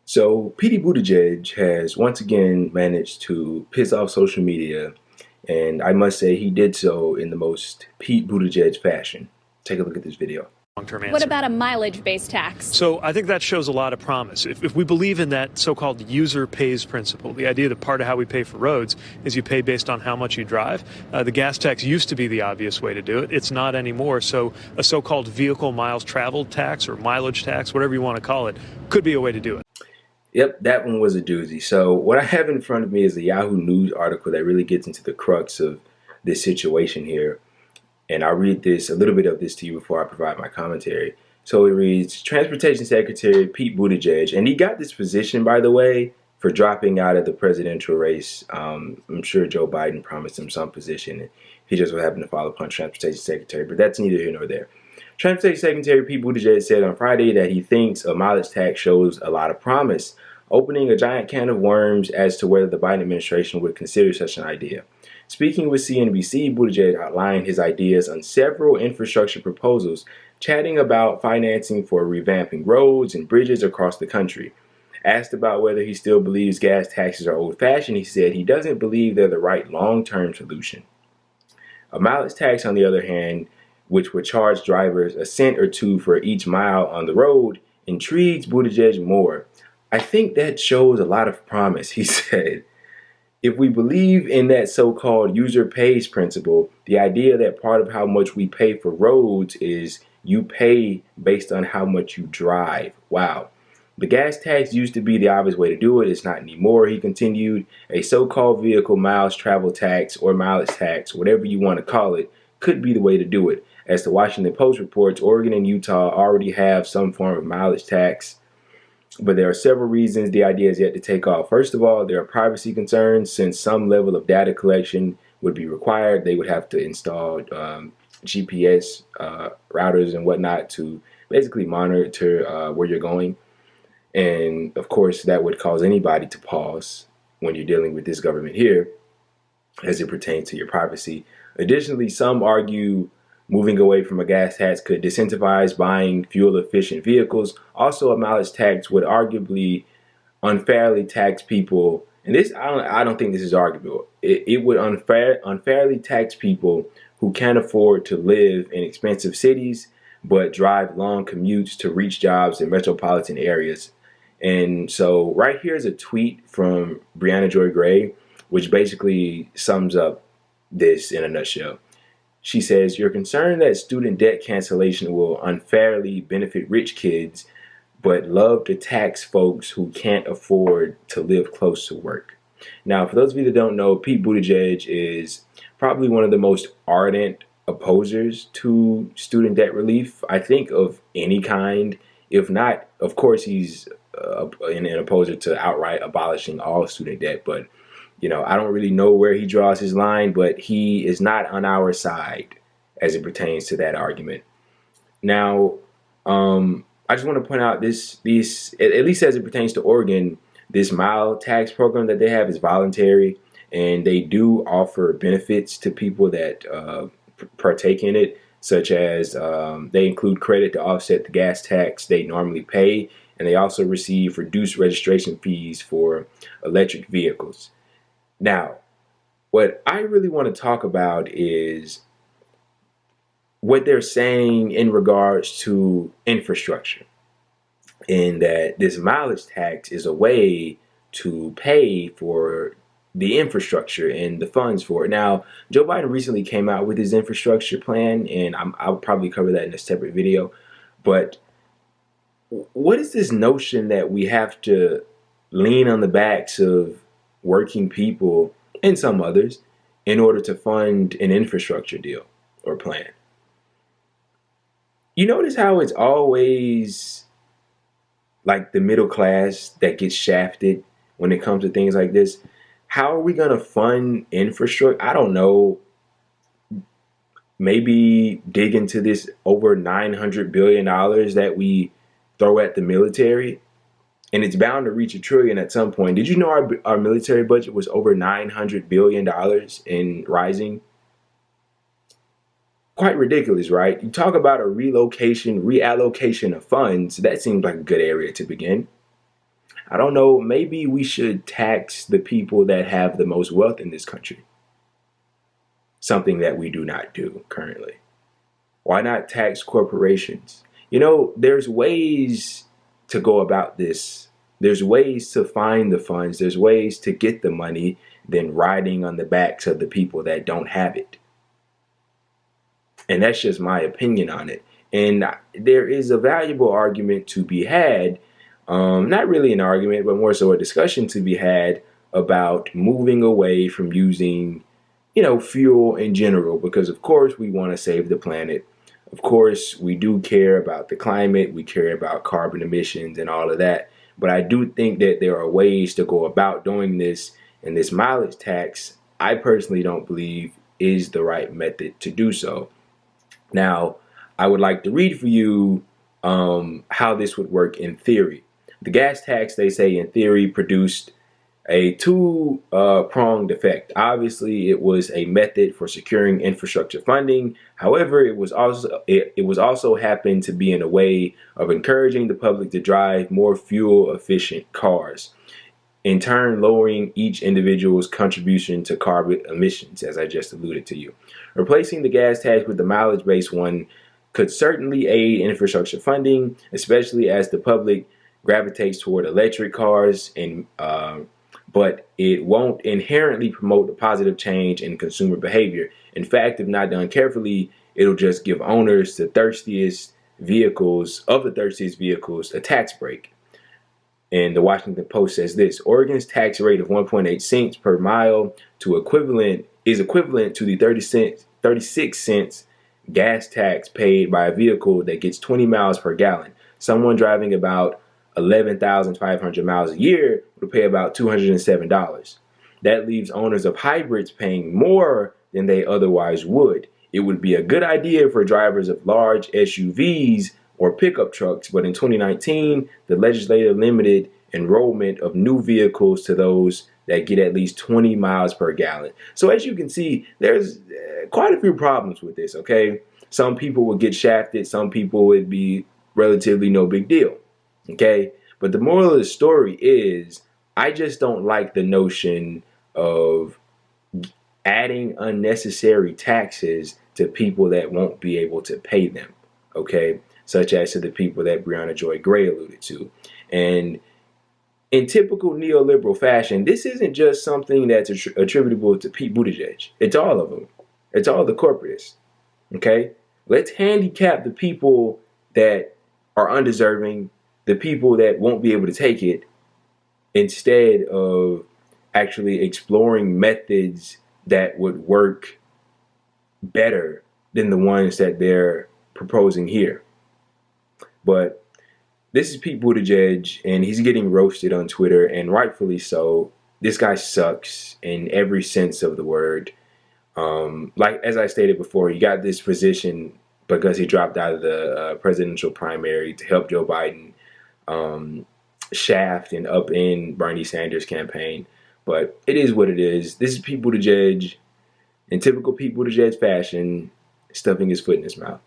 So, Pete Buttigieg has once again managed to piss off social media, and I must say he did so in the most Pete Buttigieg fashion. Take a look at this video. Long-term answer. What about a mileage-based tax? So I think that shows a lot of promise. If we believe in that so-called user pays principle, the idea that part of how we pay for roads is you pay based on how much you drive, the gas tax used to be the obvious way to do it. It's not anymore. So a so-called vehicle miles traveled tax or mileage tax, whatever you want to call it, could be a way to do it. Yep, that one was a doozy. So what I have in front of me is a Yahoo News article that really gets into the crux of this situation here. And I'll read a little bit of this to you before I provide my commentary. So it reads, Transportation Secretary Pete Buttigieg, and he got this position, by the way, for dropping out of the presidential race. I'm sure Joe Biden promised him some position. He just would happen to fall upon Transportation Secretary, but that's neither here nor there. Transportation Secretary Pete Buttigieg said on Friday that he thinks a mileage tax shows a lot of promise, opening a giant can of worms as to whether the Biden administration would consider such an idea. Speaking with CNBC, Buttigieg outlined his ideas on several infrastructure proposals, chatting about financing for revamping roads and bridges across the country. Asked about whether he still believes gas taxes are old-fashioned, he said he doesn't believe they're the right long-term solution. A mileage tax, on the other hand, which would charge drivers a cent or two for each mile on the road, intrigues Buttigieg more. I think that shows a lot of promise, he said. If we believe in that so-called user pays principle, the idea that part of how much we pay for roads is you pay based on how much you drive. Wow. The gas tax used to be the obvious way to do it. It's not anymore, he continued. A so-called vehicle miles travel tax or mileage tax, whatever you want to call it, could be the way to do it. As the Washington Post reports, Oregon and Utah already have some form of mileage tax. But there are several reasons the idea is yet to take off. First of all, there are privacy concerns. Since some level of data collection would be required, they would have to install GPS routers and whatnot to basically monitor where you're going. And of course, that would cause anybody to pause when you're dealing with this government here as it pertains to your privacy. Additionally, some argue moving away from a gas tax could disincentivize buying fuel-efficient vehicles. Also, a mileage tax would arguably unfairly tax people, and this I don't think this is arguable. It would unfairly tax people who can't afford to live in expensive cities but drive long commutes to reach jobs in metropolitan areas. And so right here is a tweet from Brianna Joy Gray, which basically sums up this in a nutshell. She says, you're concerned that student debt cancellation will unfairly benefit rich kids, but love to tax folks who can't afford to live close to work. Now, for those of you that don't know, Pete Buttigieg is probably one of the most ardent opposers to student debt relief, I think, of any kind. If not, of course, he's an opposer to outright abolishing all student debt, but I don't really know where he draws his line, but he is not on our side as it pertains to that argument. Now, I just want to point out this, at least as it pertains to Oregon, this mild tax program that they have is voluntary, and they do offer benefits to people that partake in it, such as they include credit to offset the gas tax they normally pay, and they also receive reduced registration fees for electric vehicles. Now, what I really want to talk about is what they're saying in regards to infrastructure, and that this mileage tax is a way to pay for the infrastructure and the funds for it. Now, Joe Biden recently came out with his infrastructure plan, and I'll probably cover that in a separate video. But what is this notion that we have to lean on the backs of working people and some others in order to fund an infrastructure deal or plan? You notice how it's always like the middle class that gets shafted when it comes to things like this. How are we going to fund infrastructure? I don't know. Maybe dig into this over $900 billion that we throw at the military. And it's bound to reach $1 trillion at some point. Did you know our military budget was over $900 billion and rising? Quite ridiculous, right? You talk about a reallocation of funds. That seems like a good area to begin. I don't know, maybe we should tax the people that have the most wealth in this country. Something that we do not do currently. Why not tax corporations? You know, there's ways to go about this. There's ways to find the funds. There's ways to get the money than riding on the backs of the people that don't have it. And that's just my opinion on it. And there is a valuable argument to be had, not really an argument, but more so a discussion to be had about moving away from using, fuel in general, because of course we want to save the planet. Of course, we do care about the climate. We care about carbon emissions and all of that. But I do think that there are ways to go about doing this. And this mileage tax, I personally don't believe is the right method to do so. Now, I would like to read for you how this would work in theory. The gas tax, they say in theory, produced a two-pronged effect. Obviously, it was a method for securing infrastructure funding. However, it was also happened to be in a way of encouraging the public to drive more fuel-efficient cars, in turn lowering each individual's contribution to carbon emissions, as I just alluded to you. Replacing the gas tax with the mileage-based one could certainly aid infrastructure funding, especially as the public gravitates toward electric cars, but it won't inherently promote a positive change in consumer behavior. In fact, if not done carefully, it'll just give owners the thirstiest vehicles a tax break. And the Washington Post says this: Oregon's tax rate of 1.8 cents per mile is equivalent to the 36 cents gas tax paid by a vehicle that gets 20 miles per gallon. Someone driving about 11,500 miles a year would pay about $207. That leaves owners of hybrids paying more than they otherwise would. It would be a good idea for drivers of large SUVs or pickup trucks, but in 2019, the legislature limited enrollment of new vehicles to those that get at least 20 miles per gallon. So as you can see, there's quite a few problems with this, okay? Some people would get shafted. Some people would be relatively no big deal. Okay, but the moral of the story is I just don't like the notion of adding unnecessary taxes to people that won't be able to pay them, okay, such as to the people that Brianna Joy Gray alluded to. And in typical neoliberal fashion, this isn't just something that's attributable to Pete Buttigieg. It's all of them. It's all the corporatists, okay? Let's handicap the people that are undeserving, the people that won't be able to take it, instead of actually exploring methods that would work better than the ones that they're proposing here. But this is Pete Buttigieg, and he's getting roasted on Twitter, and rightfully so. This guy sucks in every sense of the word. Like, as I stated before, he got this position because he dropped out of the presidential primary to help Joe Biden shaft and upend Bernie Sanders' campaign. But it is what it is. This is Pete Buttigieg, in typical Pete Buttigieg fashion, stuffing his foot in his mouth.